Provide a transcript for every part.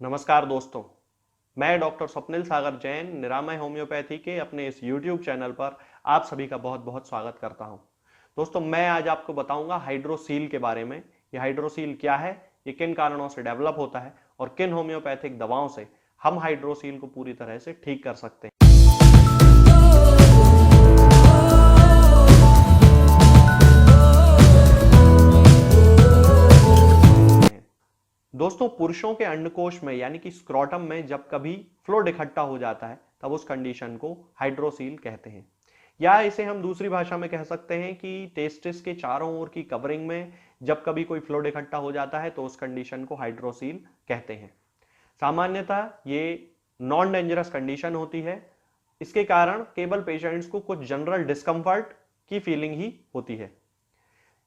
नमस्कार दोस्तों, मैं डॉक्टर स्वप्निल सागर जैन निरामय होम्योपैथी के अपने इस YouTube चैनल पर आप सभी का बहुत बहुत स्वागत करता हूं। दोस्तों, मैं आज आपको बताऊंगा हाइड्रोसील के बारे में। ये हाइड्रोसील क्या है, ये किन कारणों से डेवलप होता है और किन होम्योपैथिक दवाओं से हम हाइड्रोसील को पूरी तरह से ठीक कर सकते हैं। दोस्तों, पुरुषों के अंडकोश में यानी कि स्क्रोटम में जब कभी फ्लूइड इकट्ठा हो जाता है तब उस कंडीशन को हाइड्रोसील कहते हैं, या इसे हम दूसरी भाषा में कह सकते हैं कि टेस्टिस के चारों ओर की कवरिंग में जब कभी कोई फ्लूइड इकट्ठा हो जाता है तो उस कंडीशन को हाइड्रोसील कहते हैं। सामान्यतः ये नॉन डेंजरस कंडीशन होती है। इसके कारण केवल पेशेंट्स को कुछ जनरल डिस्कंफर्ट की फीलिंग ही होती है।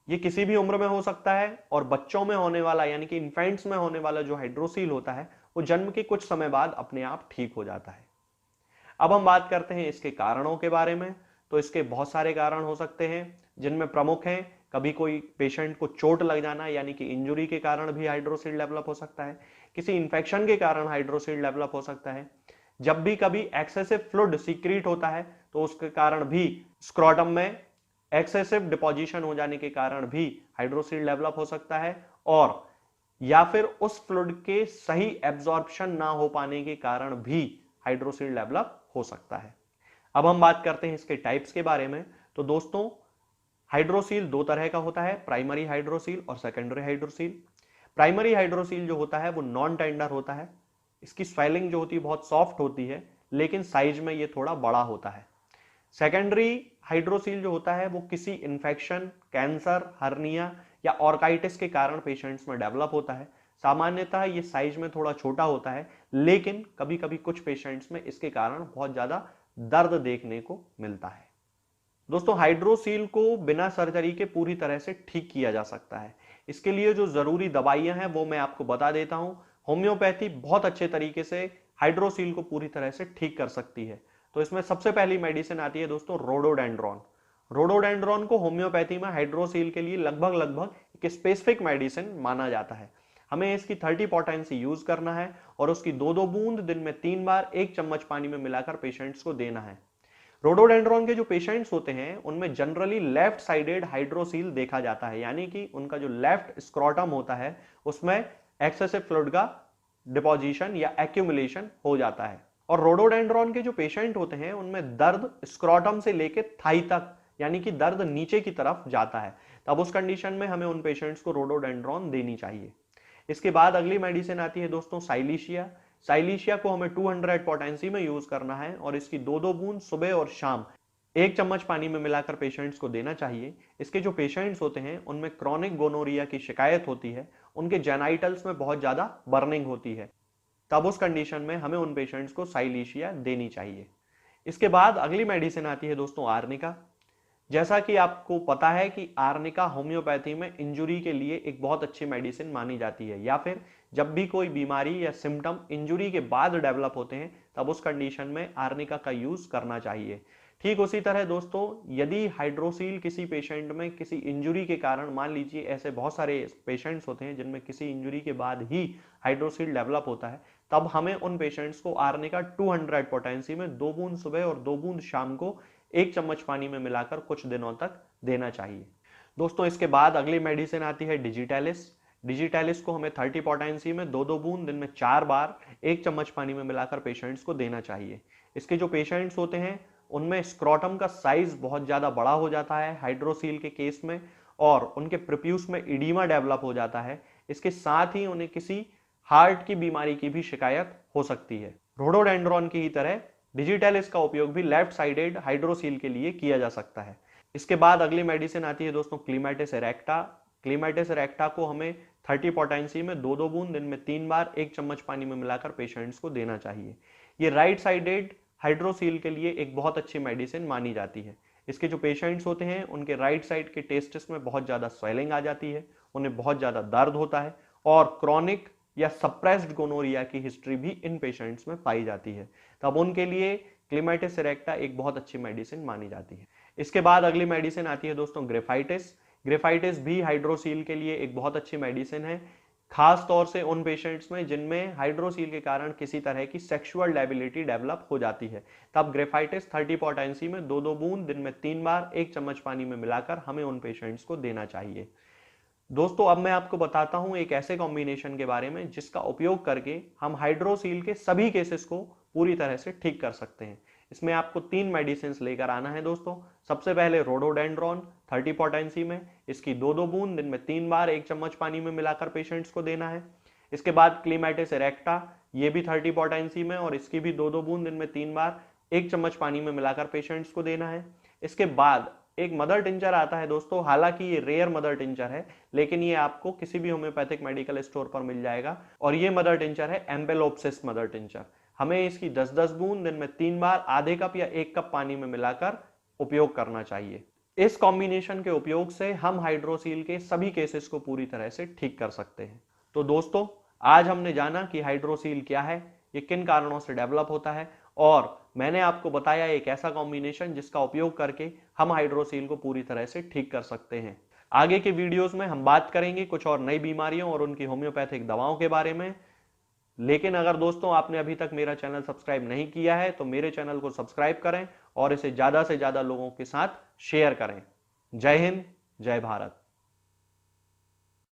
ये किसी भी उम्र में हो सकता है और बच्चों में होने वाला यानी कि इन्फेंट्स में होने वाला जो हाइड्रोसील होता है वो जन्म के कुछ समय बाद अपने आप ठीक हो जाता है। अब हम बात करते हैं इसके कारणों के बारे में। तो इसके बहुत सारे कारण हो सकते हैं, जिनमें प्रमुख हैं कभी कोई पेशेंट को चोट लग जाना यानी कि इंजुरी के कारण भी हाइड्रोसील डेवलप हो सकता है, किसी इंफेक्शन के कारण हाइड्रोसील डेवलप हो सकता है, जब भी कभी एक्सेसिव फ्लूइड सीक्रेट होता है तो उसके कारण भी स्क्रोटम में एक्सेसिव डिपोजिशन हो जाने के कारण भी हाइड्रोसील डेवलप हो सकता है, और या फिर उस फ्लूइड के सही एब्जॉर्प्शन ना हो पाने के कारण भी हाइड्रोसील डेवलप हो सकता है। अब हम बात करते हैं इसके टाइप्स के बारे में। तो दोस्तों, हाइड्रोसील दो तरह का होता है, प्राइमरी हाइड्रोसील और सेकेंडरी हाइड्रोसील। प्राइमरी हाइड्रोसील जो होता है वो नॉन टेंडर होता है। इसकी स्वेलिंग जो होती है बहुत सॉफ्ट होती है, लेकिन साइज में ये थोड़ा बड़ा होता है। सेकेंडरी हाइड्रोसील जो होता है वो किसी इंफेक्शन, कैंसर, हर्निया या ऑर्काइटिस के कारण पेशेंट्स में डेवलप होता है। सामान्यतः ये साइज में थोड़ा छोटा होता है, लेकिन कभी कभी कुछ पेशेंट्स में इसके कारण बहुत ज्यादा दर्द देखने को मिलता है। दोस्तों, हाइड्रोसील को बिना सर्जरी के पूरी तरह से ठीक किया जा सकता है। इसके लिए जो जरूरी दवाइयां हैं वो मैं आपको बता देता हूं। होम्योपैथी बहुत अच्छे तरीके से हाइड्रोसील को पूरी तरह से ठीक कर सकती है। तो इसमें सबसे पहली मेडिसिन आती है दोस्तों रोडोडेंड्रॉन। रोडोडेंड्रॉन को होम्योपैथी में हाइड्रोसील के लिए लगभग लगभग एक स्पेसिफिक मेडिसिन माना जाता है। हमें इसकी 30 पोटेंसी यूज करना है और उसकी 2-2 बूंद दिन में 3 बार 1 चम्मच पानी में मिलाकर पेशेंट्स को देना है। रोडोडेंड्रॉन के जो पेशेंट्स होते हैं उनमें जनरली लेफ्ट साइडेड हाइड्रोसील देखा जाता है, यानी कि उनका जो लेफ्ट स्क्रोटम होता है उसमें एक्सेसिव फ्लूइड का डिपोजिशन या एक्यूमुलेशन हो जाता है। और रोडोडेंड्रॉन के जो पेशेंट होते हैं उनमें दर्द स्क्रोटम से लेकर थाई तक यानी कि दर्द नीचे की तरफ जाता है। तब उस कंडीशन में हमें उन पेशेंट्स को रोडोडेंड्रॉन देनी चाहिए। इसके बाद अगली मेडिसिन आती है दोस्तों साइलीशिया। साइलीशिया को हमें 200 पोटेंसी में यूज करना है और इसकी 2-2 बूंद सुबह और शाम 1 चम्मच पानी में मिलाकर पेशेंट्स को देना चाहिए। इसके जो पेशेंट्स होते हैं उनमें क्रॉनिक गोनोरिया की शिकायत होती है, उनके जेनाइटल्स में बहुत ज्यादा बर्निंग होती है। तब उस कंडीशन में हमें उन पेशेंट्स को साइलीशिया देनी चाहिए। इसके बाद अगली मेडिसिन आती है दोस्तों आर्निका। जैसा कि आपको पता है कि आर्निका होम्योपैथी में इंजुरी के लिए एक बहुत अच्छी मेडिसिन मानी जाती है, या फिर जब भी कोई बीमारी या सिम्टम इंजुरी के बाद डेवलप होते हैं तब उस कंडीशन में आर्निका का यूज करना चाहिए। ठीक उसी तरह दोस्तों, यदि हाइड्रोसील किसी पेशेंट में किसी इंजुरी के कारण, मान लीजिए ऐसे बहुत सारे पेशेंट्स होते हैं जिनमें किसी इंजुरी के बाद ही हाइड्रोसील डेवलप होता है, तब हमें उन पेशेंट्स को आर्निका 200 पोटेंसी में 2 बूंद सुबह और 2 बूंद शाम को 1 चम्मच पानी में मिलाकर कुछ दिनों तक देना चाहिए। दोस्तों, इसके बाद अगली मेडिसिन आती है डिजिटैलिस। डिजिटैलिस को हमें 30 पोटेंसी में 2-2 बूंद दिन में 4 बार 1 चम्मच पानी में मिलाकर पेशेंट्स को देना चाहिए। इसके जो पेशेंट्स होते हैं उनमें स्क्रोटम का साइज बहुत ज्यादा बड़ा हो जाता है हाइड्रोसील के केस में, और उनके प्रोप्यूस में इडीमा डेवलप हो जाता है। इसके साथ ही उन्हें किसी हार्ट की बीमारी की भी शिकायत हो सकती है। रोडोडेंड्रॉन की ही तरह डिजिटैलिस का उपयोग भी लेफ्ट साइडेड हाइड्रोसील के लिए किया जा सकता है। इसके बाद अगली मेडिसिन आती है दोस्तों क्लीमेटिस इरेक्टा। क्लीमेटिस इरेक्टा को हमें 30 पोटेंसी में 2-2 बूंद दिन में 3 बार 1 चम्मच पानी में मिलाकर पेशेंट्स को देना चाहिए। ये राइट साइडेड हाइड्रोसील के लिए एक बहुत अच्छी मेडिसिन मानी जाती है। इसके जो पेशेंट्स होते हैं उनके राइट साइड के टेस्टिस में बहुत ज्यादा स्वेलिंग आ जाती है, उन्हें बहुत ज्यादा दर्द होता है, और क्रॉनिक या सप्रेस्ड गोनोरिया की हिस्ट्री भी इन पेशेंट्स में पाई जाती है। तब उनके लिए क्लीमेटिस इरेक्टा एक बहुत अच्छी मेडिसिन मानी जाती है। इसके बाद अगली मेडिसिन आती है दोस्तों ग्रेफाइटिस। ग्रेफाइटिस भी हाइड्रोसील के लिए एक बहुत अच्छी मेडिसिन है। खास तौर से उन पेशेंट्स में जिनमें हाइड्रोसील के कारण किसी तरह की सेक्सुअल लायबिलिटी डेवलप हो जाती है, तब ग्रेफाइटिस 30 पोटेंसी में 2-2 बूंद दिन में 3 बार 1 चम्मच पानी में मिलाकर हमें उन पेशेंट्स को देना चाहिए। दोस्तों अब मैं आपको बताता हूं एक ऐसे कॉम्बिनेशन के बारे में जिसका उपयोग करके हम हाइड्रोसील के सभी केसेस को पूरी तरह से ठीक कर सकते हैं। इसमें आपको 3 मेडिसिन लेकर आना है दोस्तों। सबसे पहले रोडोडेंड्रॉन 30 पोटेंसी में, इसकी 2-2 बूंद दिन में 3 बार 1 चम्मच पानी में मिलाकर पेशेंट्स को देना है। इसके बाद क्लीमेटिस इरेक्टा, ये भी 30 पोटेंसी में और इसकी भी 2-2 बूंद दिन में 3 बार 1 चम्मच पानी में मिलाकर पेशेंट्स को देना है। इसके बाद एक मदर टिंचर आता है दोस्तों, हालांकि ये रेयर मदर टिंचर है, लेकिन ये आपको किसी भी होम्योपैथिक मेडिकल स्टोर पर मिल जाएगा और ये मदर टिंचर है एम्पेलोप्सिस मदर टिंचर। हमें इसकी 10-10 बूंद दिन में 3 बार आधे कप या 1 कप पानी में मिलाकर उपयोग करना चाहिए। इस कॉम्बिनेशन के उपयोग से हम हाइड्रोसील के सभी केसेस को पूरी तरह से ठीक कर सकते हैं। तो दोस्तों आज हमने जाना कि हाइड्रोसील क्या है, ये किन कारणों से डेवलप होता है, और मैंने आपको बताया एक ऐसा कॉम्बिनेशन जिसका उपयोग करके हम हाइड्रोसील को पूरी तरह से ठीक कर सकते हैं। आगे के वीडियोस में हम बात करेंगे कुछ और नई बीमारियों और उनकी होम्योपैथिक दवाओं के बारे में। लेकिन अगर दोस्तों आपने अभी तक मेरा चैनल सब्सक्राइब नहीं किया है तो मेरे चैनल को सब्सक्राइब करें और इसे ज्यादा से ज्यादा लोगों के साथ शेयर करें। जय हिंद, जय भारत।